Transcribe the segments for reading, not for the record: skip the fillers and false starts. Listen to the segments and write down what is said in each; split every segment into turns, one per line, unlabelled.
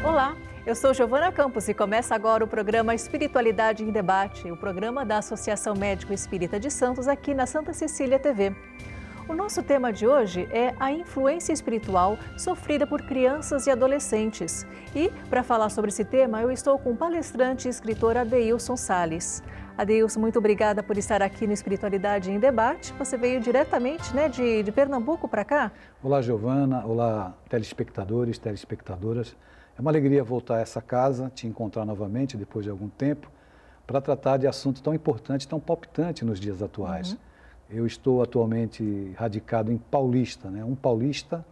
Olá, eu sou Giovana Campos e começa agora o programa Espiritualidade em Debate, o programa da Associação Médico Espírita de Santos aqui na Santa Cecília TV. O nosso tema de hoje é a influência espiritual sofrida por crianças e adolescentes. E, para falar sobre esse tema, eu estou com o palestrante e escritor Adeilson Salles. Adeilson, muito obrigada por estar aqui no Espiritualidade em Debate. Você veio diretamente de Pernambuco para cá?
Olá, Giovana. Olá, telespectadores, telespectadoras. É uma alegria voltar a essa casa, te encontrar novamente depois de algum tempo, para tratar de assunto tão importante, tão palpitante nos dias atuais. Eu estou atualmente radicado em Paulista, um paulista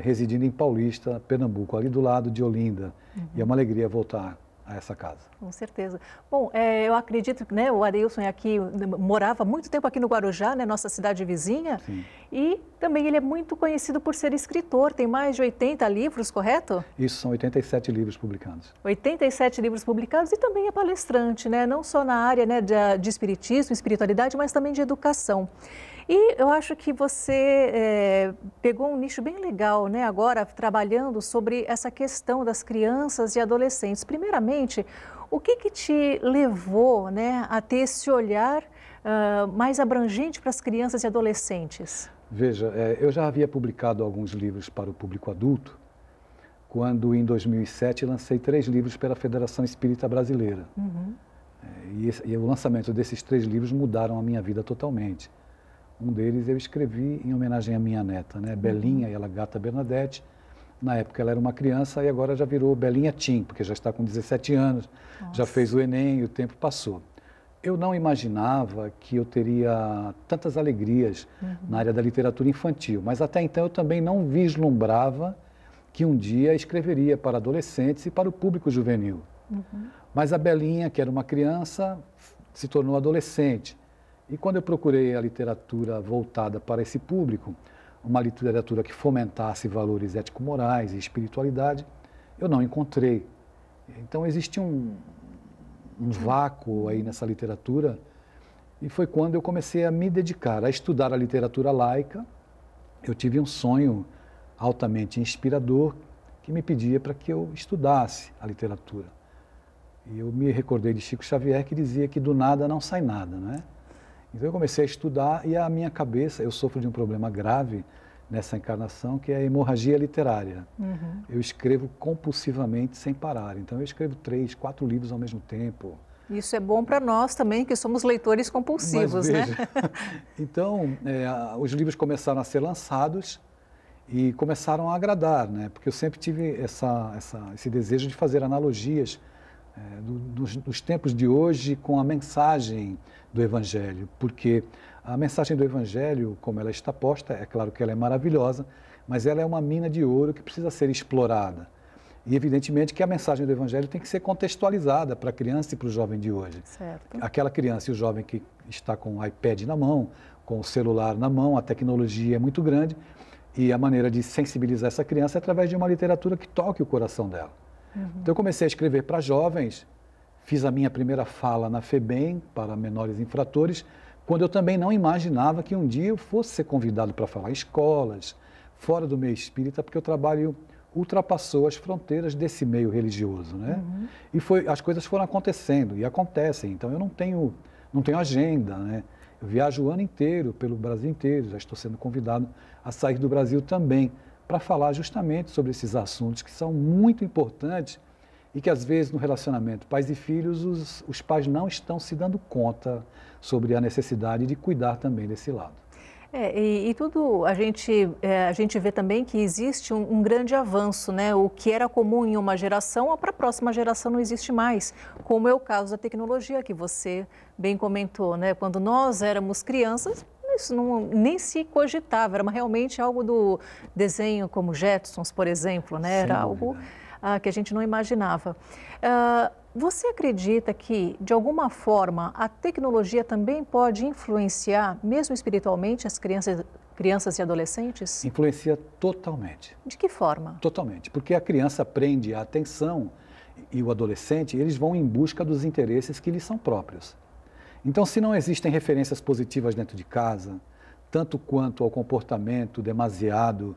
residindo em Paulista, Pernambuco, ali do lado de Olinda. E é uma alegria voltar a essa casa.
Com certeza. Bom, eu acredito que o Adeilson morava muito tempo aqui no Guarujá, nossa cidade vizinha.
Sim.
E também ele é muito conhecido por ser escritor, tem mais de 80 livros, correto?
Isso, são 87 livros publicados.
87 livros publicados e também é palestrante, não só na área de espiritismo, espiritualidade, mas também de educação. E eu acho que você pegou um nicho bem legal, agora trabalhando sobre essa questão das crianças e adolescentes. Primeiramente, o que te levou a ter esse olhar mais abrangente para as crianças e adolescentes?
Veja, eu já havia publicado alguns livros para o público adulto, quando em 2007 lancei 3 livros pela Federação Espírita Brasileira. E o lançamento desses 3 livros mudaram a minha vida totalmente. Um deles eu escrevi em homenagem à minha neta, Belinha, ela gata Bernadette. Na época ela era uma criança e agora já virou Belinha Tim, porque já está com 17 anos, já fez o Enem e o tempo passou. Eu não imaginava que eu teria tantas alegrias na área da literatura infantil, mas até então eu também não vislumbrava que um dia escreveria para adolescentes e para o público juvenil. Mas a Belinha, que era uma criança, se tornou adolescente. E quando eu procurei a literatura voltada para esse público, uma literatura que fomentasse valores ético-morais e espiritualidade, eu não encontrei. Então existe um vácuo aí nessa literatura, e foi quando eu comecei a me dedicar a estudar a literatura laica. Eu tive um sonho altamente inspirador que me pedia para que eu estudasse a literatura. E eu me recordei de Chico Xavier, que dizia que do nada não sai nada, Então eu comecei a estudar e a minha cabeça, eu sofro de um problema grave nessa encarnação, que é a hemorragia literária. Eu escrevo compulsivamente sem parar, então eu escrevo 3, 4 livros ao mesmo tempo.
Isso é bom para nós também, que somos leitores compulsivos,
Mas, veja, Então, os livros começaram a ser lançados e começaram a agradar, porque eu sempre tive esse desejo de fazer analogias dos tempos de hoje com a mensagem do Evangelho, porque a mensagem do Evangelho, como ela está posta, é claro que ela é maravilhosa, mas ela é uma mina de ouro que precisa ser explorada. E evidentemente que a mensagem do Evangelho tem que ser contextualizada para a criança e para o jovem de hoje.
Certo.
Aquela criança e o jovem que está com o iPad na mão, com o celular na mão, a tecnologia é muito grande, e a maneira de sensibilizar essa criança é através de uma literatura que toque o coração dela. Então eu comecei a escrever para jovens, fiz a minha primeira fala na FEBEM, para menores infratores, quando eu também não imaginava que um dia eu fosse ser convidado para falar em escolas, fora do meio espírita, porque o trabalho ultrapassou as fronteiras desse meio religioso, E as coisas foram acontecendo, e acontecem, então eu não tenho agenda, Eu viajo o ano inteiro, pelo Brasil inteiro, já estou sendo convidado a sair do Brasil também, para falar justamente sobre esses assuntos que são muito importantes e que às vezes no relacionamento pais e filhos os pais não estão se dando conta sobre a necessidade de cuidar também desse lado.
E tudo a gente vê também que existe um grande avanço, O que era comum em uma geração, para a próxima geração não existe mais, como é o caso da tecnologia que você bem comentou, Quando nós éramos crianças, isso nem se cogitava, era realmente algo do desenho como Jetsons, por exemplo, Era algo que a gente não imaginava. Você acredita que, de alguma forma, a tecnologia também pode influenciar, mesmo espiritualmente, as crianças e adolescentes?
Influencia totalmente.
De que forma?
Totalmente, porque a criança prende a atenção e o adolescente, eles vão em busca dos interesses que lhes são próprios. Então, se não existem referências positivas dentro de casa, tanto quanto ao comportamento demasiado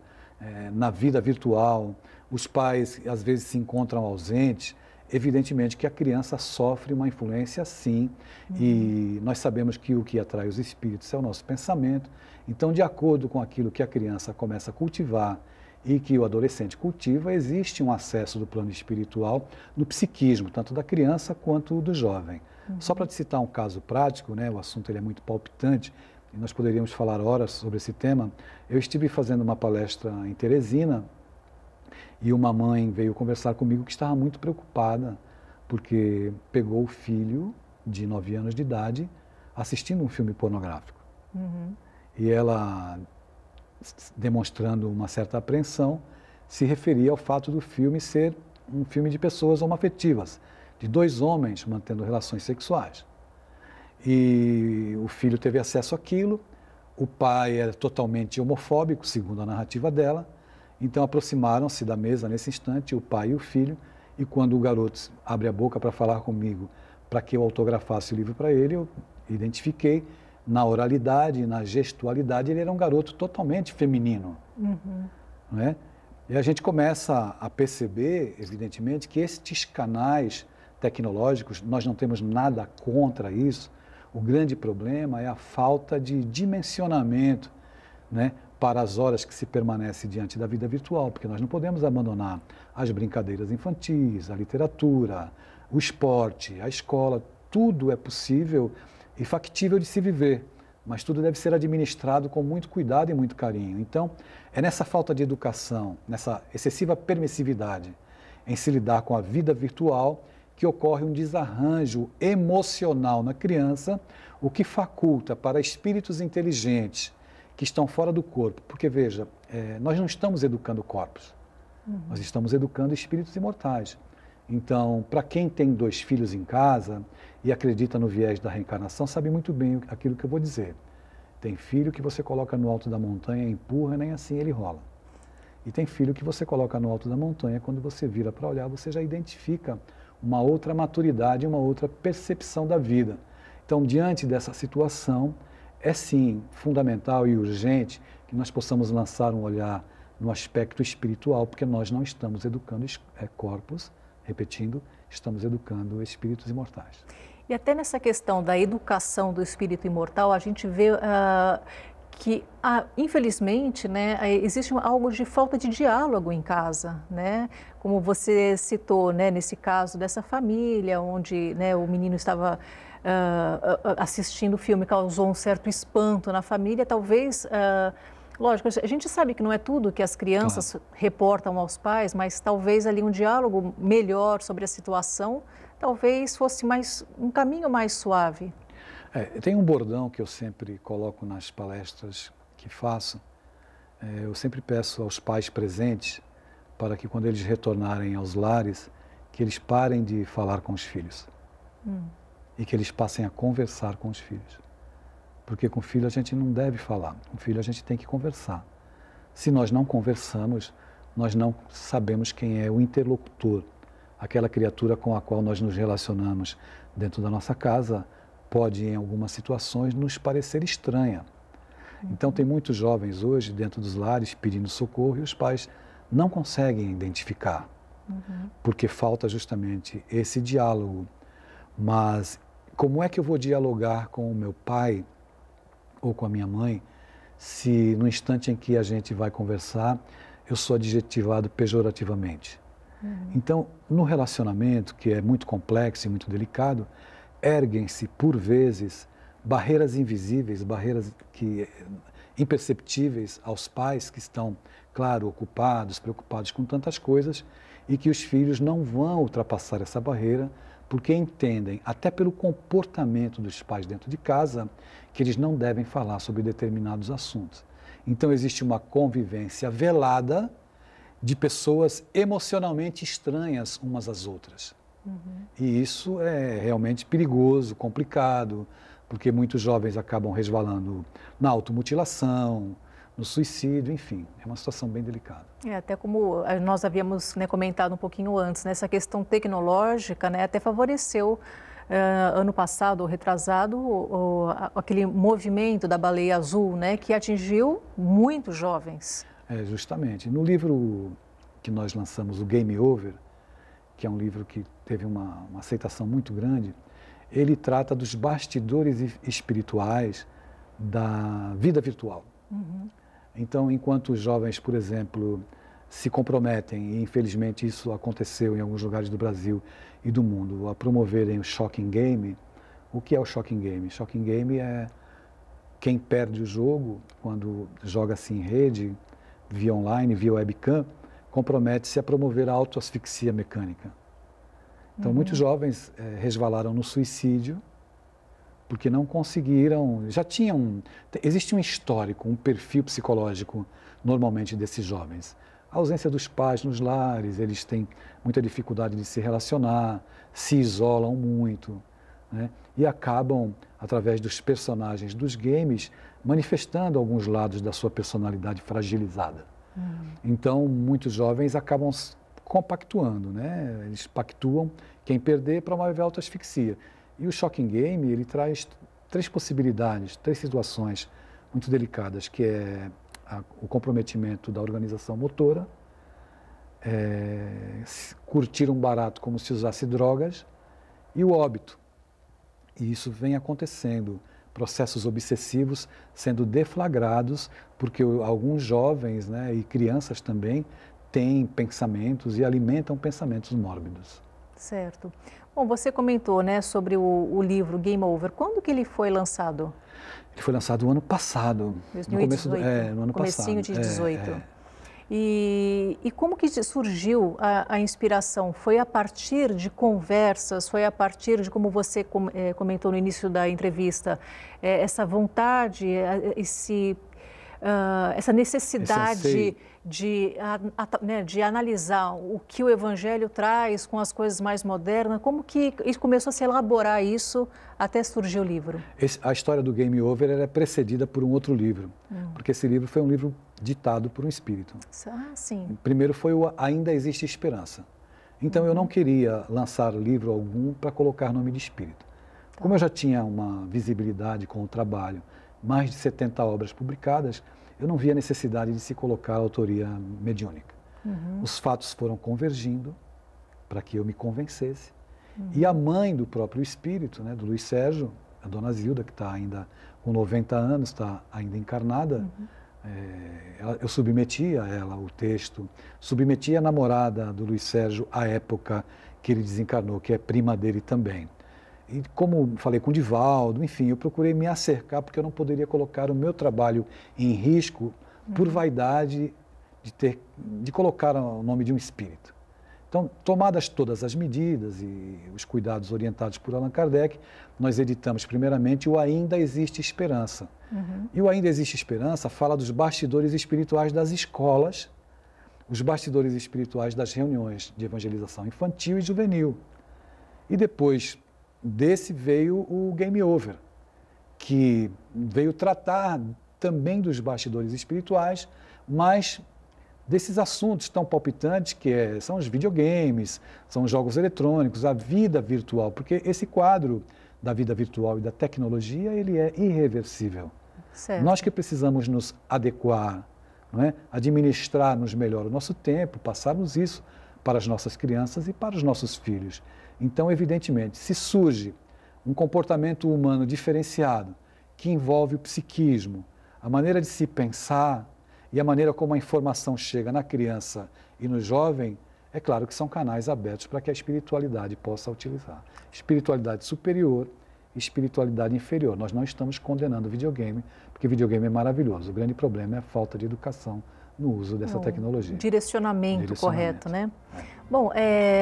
na vida virtual, os pais às vezes se encontram ausentes, evidentemente que a criança sofre uma influência sim, e nós sabemos que o que atrai os espíritos é o nosso pensamento. Então, de acordo com aquilo que a criança começa a cultivar e que o adolescente cultiva, existe um acesso do plano espiritual no psiquismo, tanto da criança quanto do jovem. Só para te citar um caso prático, né, o assunto ele é muito palpitante, e nós poderíamos falar horas sobre esse tema. Eu estive fazendo uma palestra em Teresina, e uma mãe veio conversar comigo que estava muito preocupada, porque pegou o filho de 9 anos de idade assistindo um filme pornográfico. E ela, demonstrando uma certa apreensão, se referia ao fato do filme ser um filme de pessoas homoafetivas, de 2 homens mantendo relações sexuais. E o filho teve acesso àquilo, o pai era totalmente homofóbico, segundo a narrativa dela. Então aproximaram-se da mesa nesse instante, o pai e o filho, e quando o garoto abre a boca para falar comigo, para que eu autografasse o livro para ele, eu identifiquei na oralidade, na gestualidade, ele era um garoto totalmente feminino. Não é? E a gente começa a perceber, evidentemente, que estes canais tecnológicos, nós não temos nada contra isso, o grande problema é a falta de dimensionamento, né, para as horas que se permanece diante da vida virtual, porque nós não podemos abandonar as brincadeiras infantis, a literatura, o esporte, a escola, tudo é possível e factível de se viver, mas tudo deve ser administrado com muito cuidado e muito carinho. Então, é nessa falta de educação, nessa excessiva permissividade em se lidar com a vida virtual que ocorre um desarranjo emocional na criança, o que faculta para espíritos inteligentes que estão fora do corpo, porque veja, nós não estamos educando corpos, nós estamos educando espíritos imortais. Então, para quem tem 2 filhos em casa e acredita no viés da reencarnação, sabe muito bem aquilo que eu vou dizer. Tem filho que você coloca no alto da montanha, empurra, nem assim ele rola. E tem filho que você coloca no alto da montanha, quando você vira para olhar, você já identifica uma outra maturidade, uma outra percepção da vida. Então, diante dessa situação, é sim fundamental e urgente que nós possamos lançar um olhar no aspecto espiritual, porque nós não estamos educando corpos, repetindo, estamos educando espíritos imortais.
E até nessa questão da educação do espírito imortal, a gente vê que, infelizmente, né, existe algo de falta de diálogo em casa, né? Como você citou, né, nesse caso dessa família, onde, né, o menino estava assistindo o filme, causou um certo espanto na família, talvez, lógico, a gente sabe que não é tudo que as crianças reportam aos pais, mas talvez ali um diálogo melhor sobre a situação, talvez fosse um caminho mais suave.
Tem um bordão que eu sempre coloco nas palestras que faço, eu sempre peço aos pais presentes, para que quando eles retornarem aos lares, que eles parem de falar com os filhos. E que eles passem a conversar com os filhos. Porque com o filho a gente não deve falar, com o filho a gente tem que conversar. Se nós não conversamos, nós não sabemos quem é o interlocutor. Aquela criatura com a qual nós nos relacionamos dentro da nossa casa pode, em algumas situações, nos parecer estranha. Então, tem muitos jovens hoje dentro dos lares pedindo socorro e os pais não conseguem identificar, porque falta justamente esse diálogo. Mas como é que eu vou dialogar com o meu pai ou com a minha mãe se no instante em que a gente vai conversar eu sou adjetivado pejorativamente? Então, no relacionamento, que é muito complexo e muito delicado, erguem-se, por vezes, barreiras invisíveis, barreiras imperceptíveis aos pais que estão, claro, ocupados, preocupados com tantas coisas, e que os filhos não vão ultrapassar essa barreira, porque entendem, até pelo comportamento dos pais dentro de casa, que eles não devem falar sobre determinados assuntos. Então, existe uma convivência velada de pessoas emocionalmente estranhas umas às outras. E isso é realmente perigoso, complicado, porque muitos jovens acabam resvalando na automutilação, no suicídio, enfim, é uma situação bem delicada.
Até como nós havíamos, né, comentado um pouquinho antes, né, essa questão tecnológica, né, até favoreceu ano passado, ou retrasado, aquele movimento da baleia azul, né, que atingiu muitos jovens.
Justamente. No livro que nós lançamos, o Game Over, que é um livro que teve uma aceitação muito grande, ele trata dos bastidores espirituais da vida virtual. Uhum. Então, enquanto os jovens, por exemplo, se comprometem, e infelizmente isso aconteceu em alguns lugares do Brasil e do mundo, a promoverem o Shocking Game. O que é o Shocking Game? Shocking Game é quem perde o jogo, quando joga assim em rede, via online, via webcam, compromete-se a promover a autoasfixia mecânica. Então, muitos jovens resvalaram no suicídio, porque não conseguiram, existe um histórico, um perfil psicológico, normalmente, desses jovens. A ausência dos pais nos lares, eles têm muita dificuldade de se relacionar, se isolam muito, né? E acabam, através dos personagens dos games, manifestando alguns lados da sua personalidade fragilizada. Então, muitos jovens acabam compactuando, né? Eles pactuam, quem perder promove a autoasfixia. E o Shocking Game, ele traz 3 possibilidades, 3 situações muito delicadas, que é o comprometimento da organização motora, curtir um barato como se usasse drogas, e o óbito. E isso vem acontecendo, processos obsessivos sendo deflagrados, porque alguns jovens, né, e crianças também têm pensamentos e alimentam pensamentos mórbidos.
Certo. Bom, você comentou, né, sobre o livro Game Over. Quando que ele foi lançado?
Ele foi lançado no ano passado.
2018?
No ano
comecinho
passado.
De 18. E como que surgiu a inspiração? Foi a partir de conversas, foi a partir de, como você comentou no início da entrevista, essa vontade, essa necessidade de analisar o que o Evangelho traz com as coisas mais modernas? Como que começou a se elaborar isso até surgir o livro?
A história do Game Over é precedida por um outro livro, porque esse livro foi um livro ditado por um espírito.
Ah, sim.
Primeiro foi o Ainda Existe Esperança. Então eu não queria lançar livro algum para colocar nome de espírito. Como eu já tinha uma visibilidade com o trabalho, mais de 70 obras publicadas, eu não via necessidade de se colocar a autoria mediúnica. Os fatos foram convergindo para que eu me convencesse. E a mãe do próprio espírito, né, do Luiz Sérgio, a dona Zilda, que está ainda com 90 anos, está ainda encarnada, eu submetia a ela o texto, submetia a namorada do Luiz Sérgio à época que ele desencarnou, que é prima dele também. E como falei com o Divaldo, enfim, eu procurei me acercar, porque eu não poderia colocar o meu trabalho em risco por vaidade de colocar o nome de um espírito. Então, tomadas todas as medidas e os cuidados orientados por Allan Kardec, nós editamos primeiramente o Ainda Existe Esperança. E o Ainda Existe Esperança fala dos bastidores espirituais das escolas, os bastidores espirituais das reuniões de evangelização infantil e juvenil. E depois desse veio o Game Over, que veio tratar também dos bastidores espirituais, mas desses assuntos tão palpitantes que são os videogames, são os jogos eletrônicos, a vida virtual, porque esse quadro da vida virtual e da tecnologia, ele é irreversível.
Certo.
Nós que precisamos nos adequar, não é? Administrar-nos melhor o nosso tempo, passarmos isso para as nossas crianças e para os nossos filhos. Então, evidentemente, se surge um comportamento humano diferenciado, que envolve o psiquismo, a maneira de se pensar e a maneira como a informação chega na criança e no jovem, é claro que são canais abertos para que a espiritualidade possa utilizar. Espiritualidade superior e espiritualidade inferior. Nós não estamos condenando o videogame, porque videogame é maravilhoso. O grande problema é a falta de educação no uso dessa tecnologia.
Direcionamento correto, né? Bom,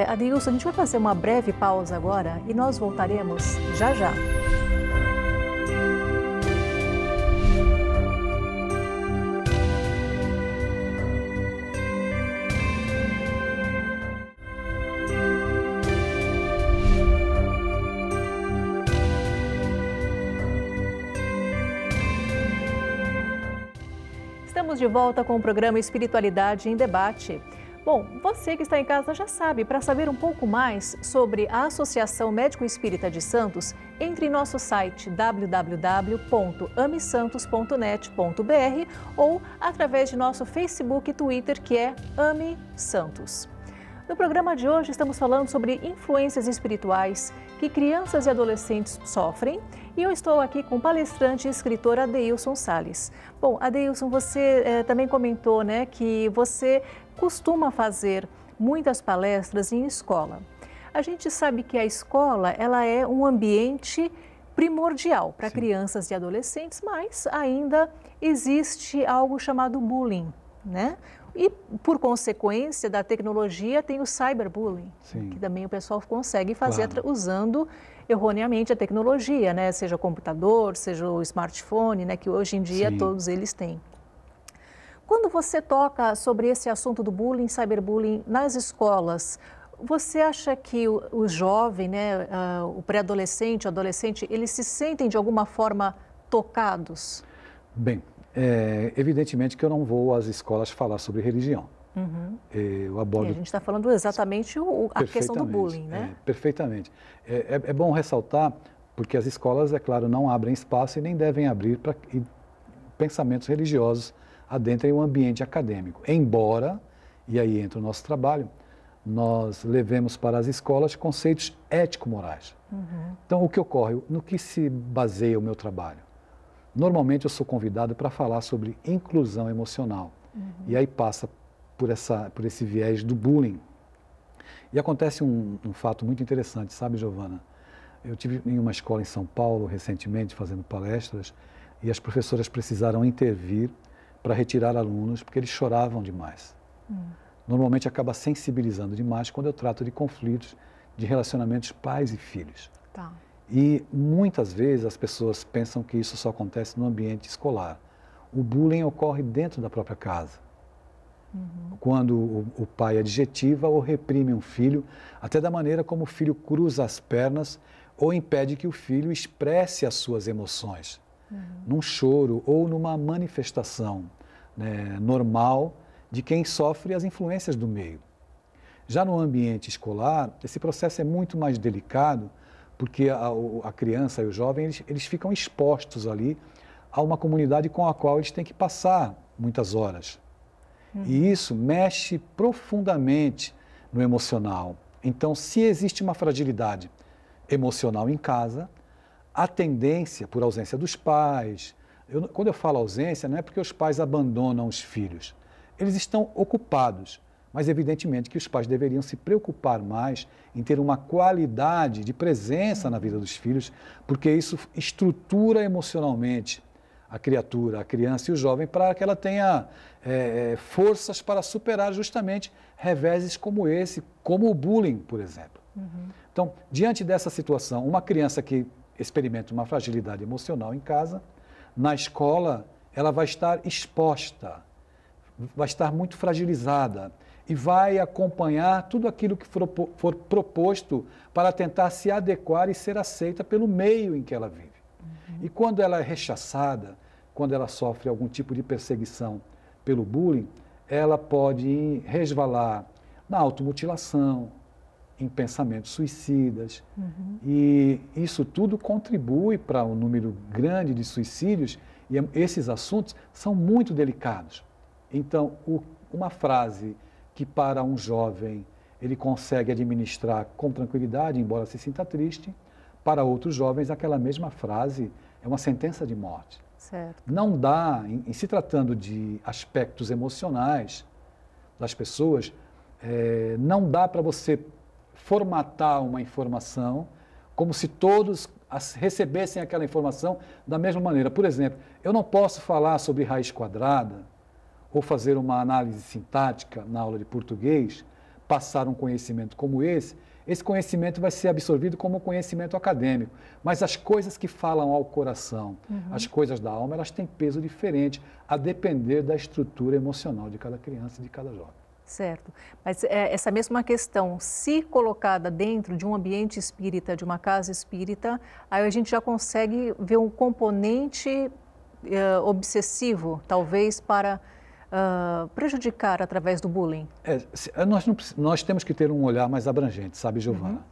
Adilson, a gente vai fazer uma breve pausa agora e nós voltaremos já já. Estamos de volta com o programa Espiritualidade em Debate. Bom, você que está em casa já sabe, para saber um pouco mais sobre a Associação Médico Espírita de Santos, entre em nosso site www.amesantos.net.br ou através de nosso Facebook e Twitter, que é Ame Santos. No programa de hoje estamos falando sobre influências espirituais que crianças e adolescentes sofrem e eu estou aqui com o palestrante e escritor Adeilson Salles. Bom, Adeilson, você também comentou, né, que você costuma fazer muitas palestras em escola. A gente sabe que a escola ela é um ambiente primordial para crianças e adolescentes, mas ainda existe algo chamado bullying, né? E, por consequência da tecnologia, tem o cyberbullying, que também o pessoal consegue fazer usando erroneamente a tecnologia, né? Seja o computador, seja o smartphone, né? Que hoje em dia todos eles têm. Quando você toca sobre esse assunto do bullying, cyberbullying nas escolas, você acha que o jovem, né? O pré-adolescente, o adolescente, eles se sentem de alguma forma tocados?
Bem, evidentemente que eu não vou às escolas falar sobre religião. Eu abordo...
E a gente está falando exatamente a questão do bullying, né?
Perfeitamente. É bom ressaltar, porque as escolas, é claro, não abrem espaço e nem devem abrir para que pensamentos religiosos adentrem o ambiente acadêmico. Embora, e aí entra o nosso trabalho, nós levemos para as escolas conceitos ético-morais. Então, o que ocorre? No que se baseia o meu trabalho? Normalmente eu sou convidado para falar sobre inclusão emocional. E aí passa por esse viés do bullying. E acontece um fato muito interessante, sabe, Giovana? Eu tive em uma escola em São Paulo recentemente fazendo palestras e as professoras precisaram intervir para retirar alunos porque eles choravam demais. Normalmente acaba sensibilizando demais quando eu trato de conflitos de relacionamentos pais e filhos. E muitas vezes as pessoas pensam que isso só acontece no ambiente escolar. O bullying ocorre dentro da própria casa. Quando o pai adjetiva ou reprime um filho, até da maneira como o filho cruza as pernas ou impede que o filho expresse as suas emoções, num choro ou numa manifestação, né, normal de quem sofre as influências do meio. Já no ambiente escolar, esse processo é muito mais delicado, porque a criança e o jovem, eles ficam expostos ali a uma comunidade com a qual eles têm que passar muitas horas. E isso mexe profundamente no emocional. Então, se existe uma fragilidade emocional em casa, a tendência, por ausência dos pais, quando eu falo ausência, não é porque os pais abandonam os filhos. Eles estão ocupados. Mas, evidentemente, que os pais deveriam se preocupar mais em ter uma qualidade de presença na vida dos filhos, porque isso estrutura emocionalmente a criatura, a criança e o jovem, para que ela tenha forças para superar justamente reveses como esse, como o bullying, por exemplo. Então, diante dessa situação, uma criança que experimenta uma fragilidade emocional em casa, na escola, ela vai estar exposta, vai estar muito fragilizada, e vai acompanhar tudo aquilo que for proposto para tentar se adequar e ser aceita pelo meio em que ela vive. E quando ela é rechaçada, quando ela sofre algum tipo de perseguição pelo bullying, ela pode resvalar na automutilação, em pensamentos suicidas. E isso tudo contribui para um número grande de suicídios, e esses assuntos são muito delicados. Então, uma frase que para um jovem ele consegue administrar com tranquilidade, embora se sinta triste, para outros jovens aquela mesma frase é uma sentença de morte. Não dá, em se tratando de aspectos emocionais das pessoas, não dá para você formatar uma informação como se todos recebessem aquela informação da mesma maneira. Por exemplo, eu não posso falar sobre raiz quadrada ou fazer uma análise sintática na aula de português, passar um conhecimento como esse conhecimento vai ser absorvido como conhecimento acadêmico. Mas as coisas que falam ao coração, as coisas da alma, elas têm peso diferente, a depender da estrutura emocional de cada criança e de cada jovem.
Certo. Mas essa mesma questão, se colocada dentro de um ambiente espírita, de uma casa espírita, aí a gente já consegue ver um componente obsessivo, talvez, para prejudicar através do bullying?
Nós temos que ter um olhar mais abrangente, sabe, Giovana?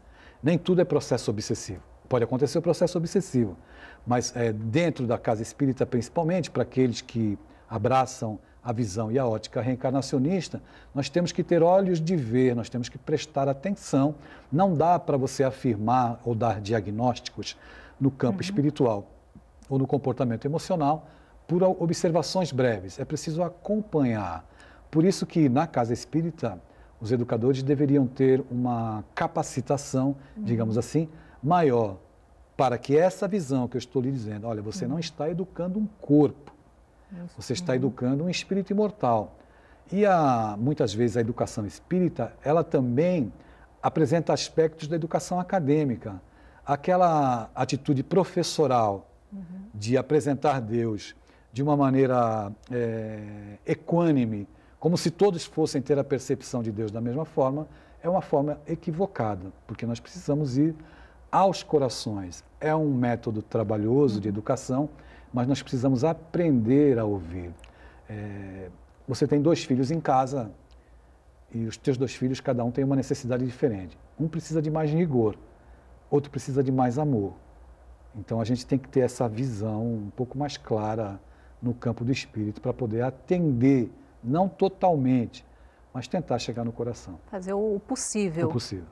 Nem tudo é processo obsessivo. Pode acontecer o processo obsessivo, mas dentro da casa espírita, principalmente para aqueles que abraçam a visão e a ótica reencarnacionista, nós temos que ter olhos de ver, nós temos que prestar atenção. Não dá para você afirmar ou dar diagnósticos no campo espiritual ou no comportamento emocional por observações breves. É preciso acompanhar. Por isso que na casa espírita, os educadores deveriam ter uma capacitação, digamos assim, maior, para que essa visão que eu estou lhe dizendo, olha, você não está educando um corpo, você está educando um espírito imortal. E muitas vezes a educação espírita, ela também apresenta aspectos da educação acadêmica. Aquela atitude professoral de apresentar Deus de uma maneira equânime, como se todos fossem ter a percepção de Deus da mesma forma, é uma forma equivocada, porque nós precisamos ir aos corações. É um método trabalhoso de educação, mas nós precisamos aprender a ouvir. Você tem 2 filhos em casa e os teus 2 filhos, cada um tem uma necessidade diferente. Um precisa de mais rigor, outro precisa de mais amor. Então a gente tem que ter essa visão um pouco mais clara no campo do espírito para poder atender, não totalmente, mas tentar chegar no coração.
Fazer o possível.
O possível.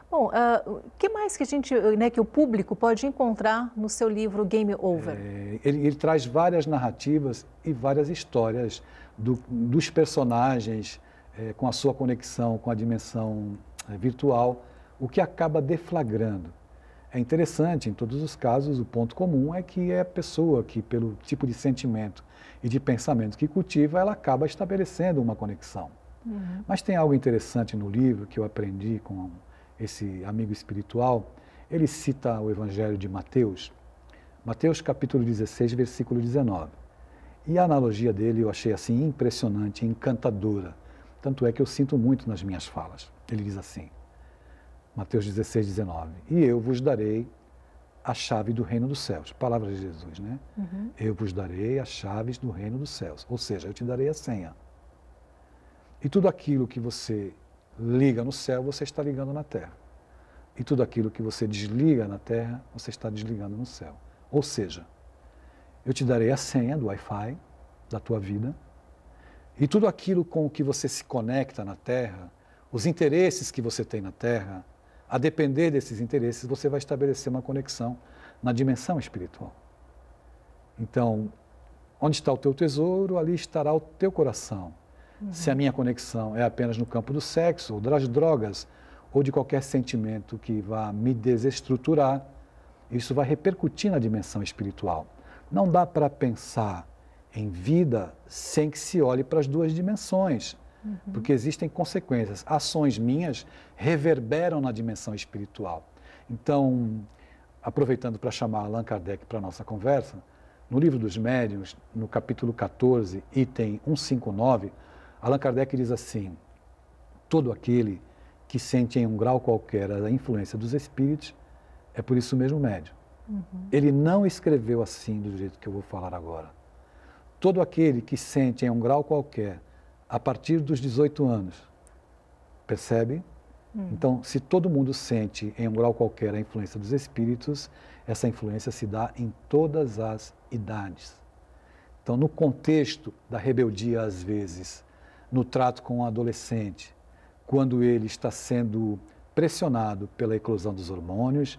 Bom, o que mais que que o público pode encontrar no seu livro Game Over?
Ele traz várias narrativas e várias histórias dos personagens com a sua conexão com a dimensão virtual, o que acaba deflagrando. É interessante, em todos os casos, o ponto comum é que é a pessoa que, pelo tipo de sentimento e de pensamento que cultiva, ela acaba estabelecendo uma conexão. Mas tem algo interessante no livro que eu aprendi com esse amigo espiritual. Ele cita o Evangelho de Mateus, Mateus capítulo 16, versículo 19. E a analogia dele eu achei assim impressionante, encantadora. Tanto é que eu sinto muito nas minhas falas. Ele diz assim, Mateus 16, 19. E eu vos darei a chave do reino dos céus. Palavras de Jesus, né? Eu vos darei as chaves do reino dos céus. Ou seja, eu te darei a senha. E tudo aquilo que você liga no céu, você está ligando na terra. E tudo aquilo que você desliga na terra, você está desligando no céu. Ou seja, eu te darei a senha do Wi-Fi da tua vida. E tudo aquilo com o que você se conecta na terra, os interesses que você tem na terra, a depender desses interesses, você vai estabelecer uma conexão na dimensão espiritual. Então, onde está o teu tesouro, ali estará o teu coração. Se a minha conexão é apenas no campo do sexo, ou das drogas, ou de qualquer sentimento que vá me desestruturar, isso vai repercutir na dimensão espiritual. Não dá para pensar em vida sem que se olhe para as 2 dimensões, porque existem consequências. Ações minhas reverberam na dimensão espiritual. Então, aproveitando para chamar Allan Kardec para a nossa conversa, no Livro dos Médiuns, no capítulo 14, item 159, Allan Kardec diz assim, todo aquele que sente em um grau qualquer a influência dos espíritos, é por isso mesmo médium. Ele não escreveu assim do jeito que eu vou falar agora. Todo aquele que sente em um grau qualquer, a partir dos 18 anos, percebe? Então, se todo mundo sente em um grau qualquer a influência dos espíritos, essa influência se dá em todas as idades. Então, no contexto da rebeldia, às vezes, no trato com o adolescente, quando ele está sendo pressionado pela eclosão dos hormônios,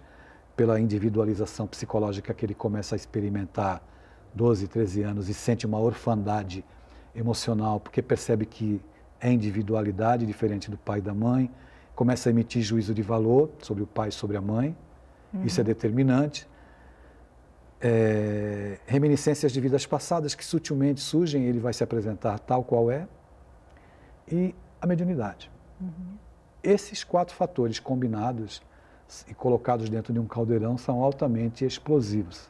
pela individualização psicológica que ele começa a experimentar 12, 13 anos e sente uma orfandade emocional, porque percebe que é individualidade diferente do pai e da mãe, começa a emitir juízo de valor sobre o pai e sobre a mãe, isso é determinante. Reminiscências de vidas passadas que sutilmente surgem, ele vai se apresentar tal qual é, e a mediunidade. Esses 4 fatores combinados e colocados dentro de um caldeirão são altamente explosivos.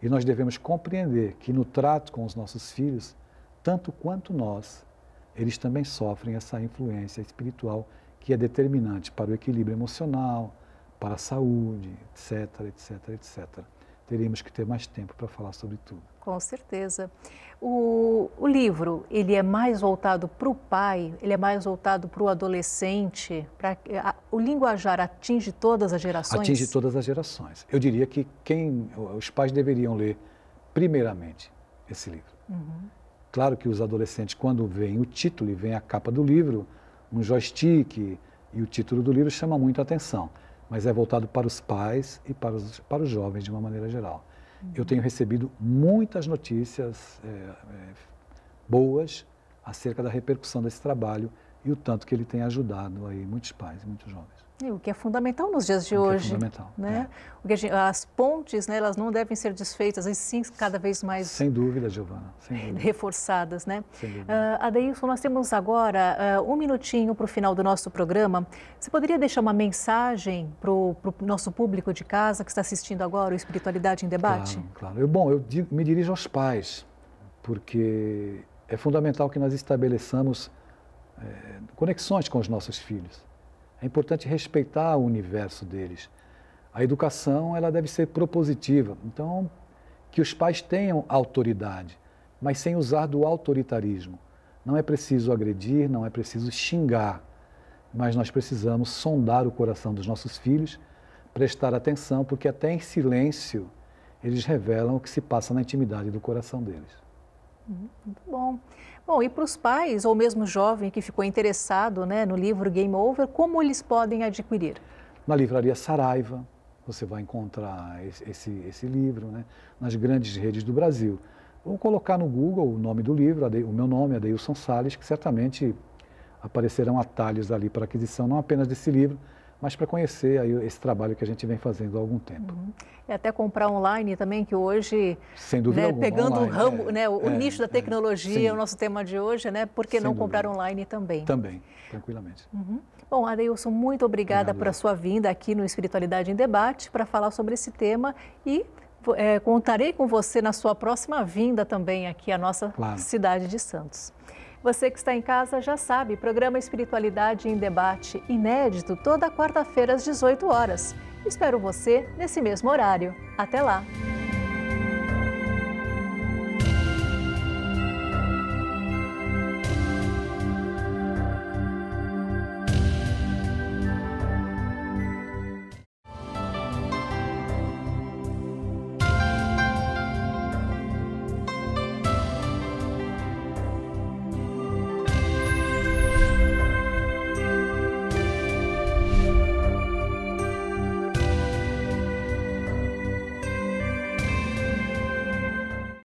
E nós devemos compreender que no trato com os nossos filhos, tanto quanto nós, eles também sofrem essa influência espiritual que é determinante para o equilíbrio emocional, para a saúde, etc, etc, etc. teríamos que ter mais tempo para falar sobre tudo.
Com certeza. O livro, ele é mais voltado para o pai, ele é mais voltado para o adolescente, o linguajar atinge todas as gerações?
Atinge todas as gerações. Eu diria que os pais deveriam ler primeiramente esse livro. Claro que os adolescentes, quando veem o título e veem a capa do livro, um joystick e o título do livro chama muito a atenção, mas é voltado para os pais e para os jovens de uma maneira geral. Eu tenho recebido muitas notícias boas acerca da repercussão desse trabalho e o tanto que ele tem ajudado aí muitos pais e muitos jovens.
E o que é fundamental nos dias de hoje.
É fundamental.
Né? As pontes, né, elas não devem ser desfeitas, e sim cada vez mais...
Sem dúvida, Giovana. Sem dúvida.
Reforçadas, né?
Sem dúvida.
Adeilson, nós temos agora um minutinho para o final do nosso programa. Você poderia deixar uma mensagem para o nosso público de casa que está assistindo agora o Espiritualidade em Debate?
Claro. Eu me dirijo aos pais, porque é fundamental que nós estabeleçamos conexões com os nossos filhos. É importante respeitar o universo deles. A educação, ela deve ser propositiva. Então, que os pais tenham autoridade, mas sem usar do autoritarismo. Não é preciso agredir, não é preciso xingar, mas nós precisamos sondar o coração dos nossos filhos, prestar atenção, porque até em silêncio eles revelam o que se passa na intimidade do coração deles.
Muito bom. Bom, e para os pais ou mesmo jovem que ficou interessado, né, no livro Game Over, como eles podem adquirir? Na
livraria Saraiva, você vai encontrar esse livro, né, nas grandes redes do Brasil. Vou colocar no Google o nome do livro, o meu nome, Adeilson Salles, que certamente aparecerão atalhos ali para aquisição, não apenas desse livro, mas para conhecer aí esse trabalho que a gente vem fazendo há algum tempo.
E até comprar online também, que hoje,
sem dúvida alguma,
pegando
online,
o ramo, o nicho da tecnologia, o nosso tema de hoje, né? Por que não comprar online também?
Também, tranquilamente.
Bom, Adeilson, muito obrigada por a sua vinda aqui no Espiritualidade em Debate para falar sobre esse tema e contarei com você na sua próxima vinda também aqui à nossa cidade de Santos. Você que está em casa já sabe, programa Espiritualidade em Debate inédito toda quarta-feira às 18 horas. Espero você nesse mesmo horário. Até lá!